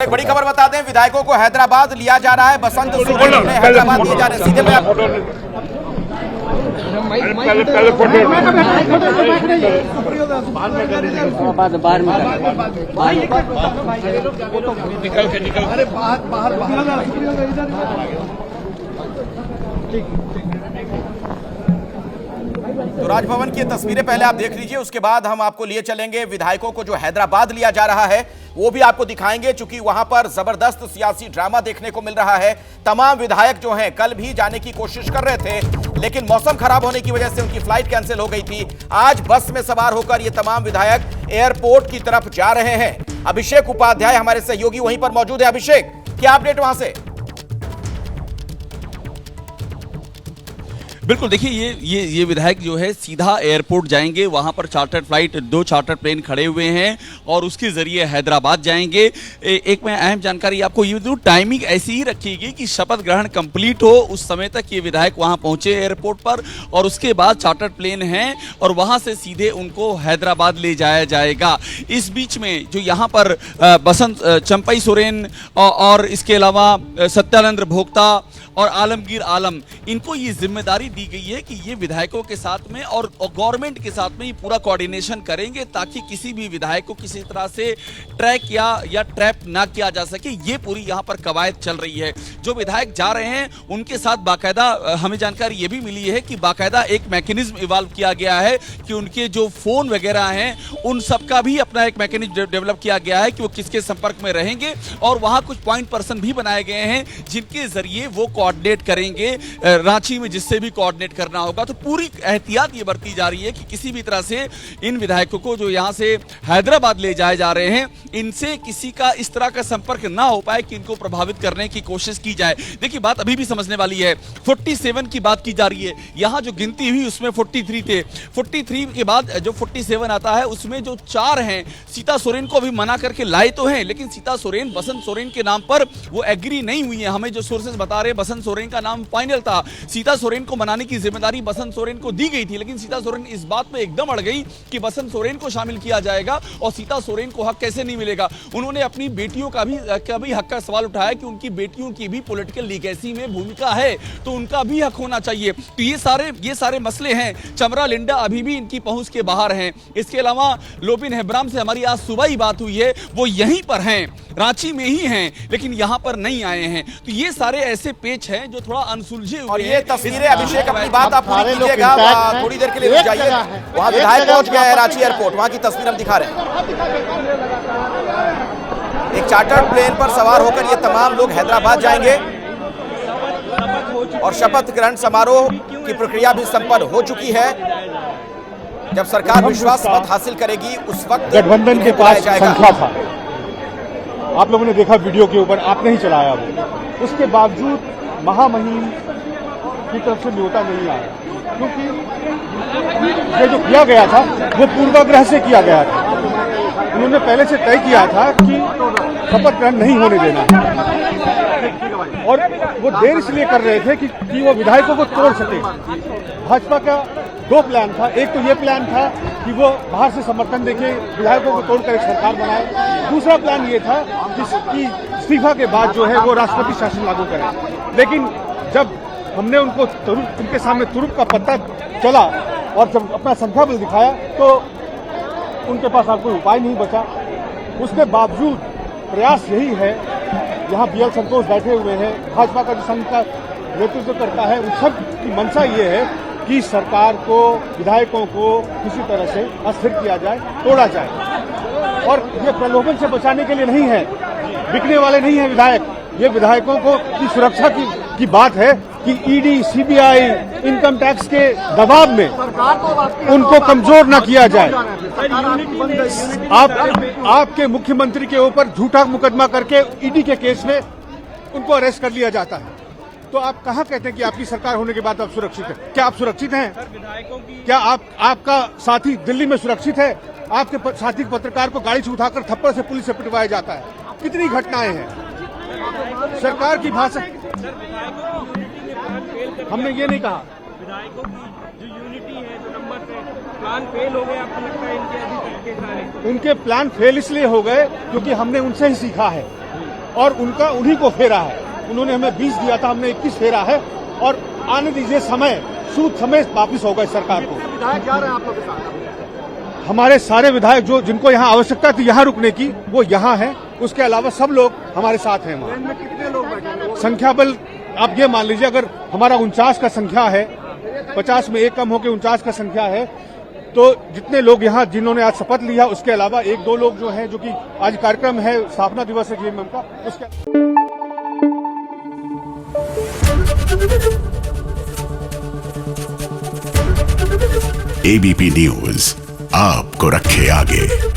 एक बड़ी खबर बता दें, विधायकों को हैदराबाद लिया जा रहा है। बसंत सोरेन में हैदराबाद लिए जा रहे हैं। सीधे में तो राजभवन की तस्वीरें पहले आप देख लीजिए, उसके बाद हम आपको लिए चलेंगे विधायकों को जो हैदराबाद लिया जा रहा है वो भी आपको दिखाएंगे, क्योंकि वहां पर जबरदस्त सियासी ड्रामा देखने को मिल रहा है। तमाम विधायक जो हैं कल भी जाने की कोशिश कर रहे थे, लेकिन मौसम खराब होने की वजह से उनकी फ्लाइट कैंसिल हो गई थी। आज बस में सवार होकर ये तमाम विधायक एयरपोर्ट की तरफ जा रहे हैं। अभिषेक उपाध्याय हमारे सहयोगी वहीं पर मौजूद है। अभिषेक, क्या अपडेट वहां से? बिल्कुल, देखिए ये विधायक जो है सीधा एयरपोर्ट जाएंगे। वहां पर चार्टर्ड फ्लाइट, 2 चार्टर्ड प्लेन खड़े हुए हैं और उसके जरिए हैदराबाद जाएंगे। एक मैं अहम जानकारी आपको ये दूं, टाइमिंग ऐसी ही रखी कि शपथ ग्रहण कंप्लीट हो उस समय तक ये विधायक वहां पहुंचे एयरपोर्ट पर, और उसके बाद चार्टर्ड प्लेन हैं और वहां से सीधे उनको हैदराबाद ले जाया जाएगा। इस बीच में जो यहाँ पर बसंत चंपई सोरेन और इसके अलावा सत्यानंद भोक्ता और आलमगीर आलम, इनको ये जिम्मेदारी दी गई है कि ये विधायकों के साथ में और गवर्नमेंट के साथ में ये पूरा कोऑर्डिनेशन करेंगे, ताकि किसी भी विधायक को किसी तरह से ट्रैक या ट्रैप ना किया जा सके। ये पूरी यहाँ पर कवायद चल रही है। जो विधायक जा रहे हैं उनके साथ बाकायदा हमें जानकारी ये भी मिली है कि बाकायदा एक मैकेनिज्म इवॉल्व किया गया है कि उनके जो फोन वगैरह हैं उन सबका भी अपना एक मैकेनिज्म डेवलप किया गया है कि वो किसके संपर्क में रहेंगे, और वहां कुछ पॉइंट पर्सन भी बनाए गए हैं जिनके जरिए वो कोऑर्डिनेट करेंगे रांची में, जिससे भी कोऑर्डिनेट करना होगा। तो पूरी एहतियात ये बरती जा रही है कि किसी भी तरह से इन विधायकों को जो यहां से हैदराबाद ले जाए जा रहे हैं, इनसे किसी का इस तरह का संपर्क ना हो पाए कि इनको प्रभावित करने की कोशिश की जाए। देखिए, बात अभी भी समझने वाली है। 47 की बात की जा रही है। यहां जो गिनती हुई उसमें 43 थे। 43 के बाद जो 47 आता है उसमें जो 4 हैं, सीता सोरेन को अभी मना करके लाए तो हैं, लेकिन सीता सोरेन बसंत सोरेन के नाम पर वो एग्री नहीं हुई है। हमें जो सोर्सेज बता रहे हैं बसंत सोरेन का नाम फाइनल था। सीता सोरेन को मनाने की जिम्मेदारी बसंत सोरेन को दी गई थी, लेकिन सीता सोरेन इस बात में एकदम अड़ गई कि बसंत सोरेन को शामिल किया जाएगा और सीता सोरेन को हक कैसे नहीं मिलेगा। उन्होंने अपनी बेटियों का भी हक का सवाल उठाया कि उनकी बेटियों की भी पॉलिटिकल लीगेसी में भूमिका है, तो उनका भी हक होना चाहिए। तो ये सारे मसले हैं। चमरा लिंडा अभी भी इनकी पहुंच के बाहर हैं। इसके अलावा लोबिन हेब्राम से हमारी आज सुबह ही बात हुई है, वो यहीं पर हैं, रांची में ही हैं, लेकिन यहां पर नहीं आए हैं। तो ये सारे ऐसे पेच हैं जो थोड़ा अनसुलझे हुए। और ये तस्वीरें, अभिषेक अपनी बात आप पूरी कीजिएगा, थोड़ी देर के लिए रुक जाइए। वहां विधायक पहुंच गया है रांची एयरपोर्ट, वहां की तस्वीर हम दिखा रहे हैं। एक चार्टर्ड प्लेन पर सवार होकर ये तमाम लोग हैदराबाद जाएंगे और शपथ ग्रहण समारोह की प्रक्रिया भी संपन्न हो चुकी है। जब सरकार विश्वास मत हासिल करेगी उस वक्त गठबंधन के पास संख्या था। आप लोगों ने देखा वीडियो के ऊपर, आपने ही चलाया वो। उसके बावजूद महामहिम की तरफ से न्योता नहीं आया, क्योंकि ये जो किया गया था वो पूर्वाग्रह से किया गया था। उन्होंने पहले से तय किया था कि शपथ ग्रहण नहीं होने देना, और वो देर इसलिए कर रहे थे कि वो विधायकों को तोड़ सके। भाजपा का 2 प्लान था। एक तो ये प्लान था कि वो बाहर से समर्थन देके विधायकों को तोड़कर एक सरकार बनाए। दूसरा प्लान ये था कि इस्तीफा के बाद जो है वो राष्ट्रपति शासन लागू करें। लेकिन जब हमने उनके सामने तुरुप का पत्ता चला और जब अपना संख्याबल दिखाया तो उनके पास अब कोई उपाय नहीं बचा। उसके बावजूद प्रयास यही है, यहाँ BL संतोष बैठे हुए हैं, भाजपा का जो संघ का नेतृत्व करता है, उन सब की मंशा ये है कि सरकार को, विधायकों को किसी तरह से अस्थिर किया जाए, तोड़ा जाए। और ये प्रलोभन से बचाने के लिए नहीं है, बिकने वाले नहीं है विधायक। ये विधायकों की सुरक्षा की बात है कि ED, CBI, इनकम टैक्स के दबाव में उनको कमजोर न किया जाए। आपके मुख्यमंत्री के ऊपर झूठा मुकदमा करके ED के केस में उनको अरेस्ट कर लिया जाता है। तो आप कहाँ कहते हैं कि आपकी सरकार होने के बाद आप सुरक्षित हैं? क्या आप सुरक्षित हैं? क्या आपका साथी दिल्ली में सुरक्षित है? आपके साथी पत्रकार को गाड़ी से उठाकर थप्पड़ से पुलिस से पिटवाया जाता है। कितनी घटनाएं हैं। सरकार की भाषा, हमने ये नहीं कहा। विधायकों की जो यूनिटी है, जो नंबर है, प्लान फेल हो गए। आपको लगता है इनके अभी तक के सारे उनके प्लान फेल इसलिए हो गए क्योंकि हमने उनसे ही सीखा है। और उनका उन्हीं को फेरा है। उन्होंने हमें 20 दिया था, हमने 21 फेरा है और आने दीजिए समय, सूद समय वापिस होगा इस सरकार को। विधायक जा रहे हैं आप लोग के साथ? हमारे सारे विधायक जो जिनको यहाँ आवश्यकता थी यहाँ रुकने की वो यहाँ हैं, उसके अलावा सब लोग हमारे साथ हैं। वहाँ ट्रेन में कितने लोग बैठे हैं? संख्या बल आप ये मान लीजिए, अगर हमारा 49 का संख्या है, 50 में एक कम होकर 49 का संख्या है, तो जितने लोग यहाँ जिन्होंने आज शपथ लिया उसके अलावा 1-2 लोग जो हैं, जो कि आज कार्यक्रम है, स्थापना दिवस है जेएमएम का, उसके एबीपी न्यूज आपको रखे आगे।